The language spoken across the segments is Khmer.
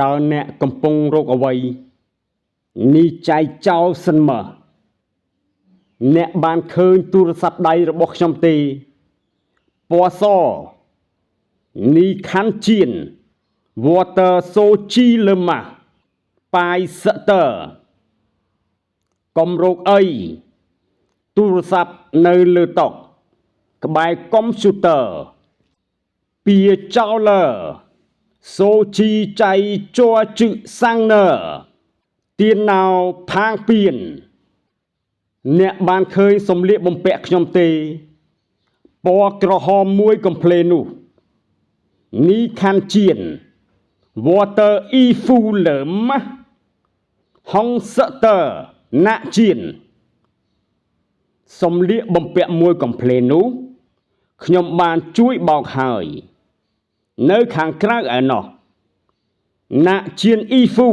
តើអ្នកកំពុងរកអ្វីនេះចៃចោលសិនមើលអ្នកបានឃើញទូរស័ព្ទដៃរបស់ខ្ញុំទេពណ៌សនេះខាន់ជៀន Water Sochi Lema ប៉ាយសតើកុំរកអីទូរស័ព្ទនៅលើតុក្បែរកុំព្យូទ័រពីចោលសូជីចៃជួជឹសាំងណើទៀនណៅផាងពៀនអ្នកបានឃើញសម្លៀកបំពាក់ខ្ញុំទេពណ៌ក្រហមមួយកំភ្លេនោះនេះខាន់ជៀន Water E Fuller ហុងសតើណាក់ជៀនសម្លៀកបំពាក់មួយកំភ្លេនោះខ្ញុំបានជួយបោកហើយនៅខាងក្រៅឯណោះណាក់ជៀនអ៊ីហ្វូ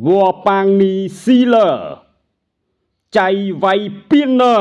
វ៉ាប៉ាងនីស៊ីលឺចៃវៃពីនឺ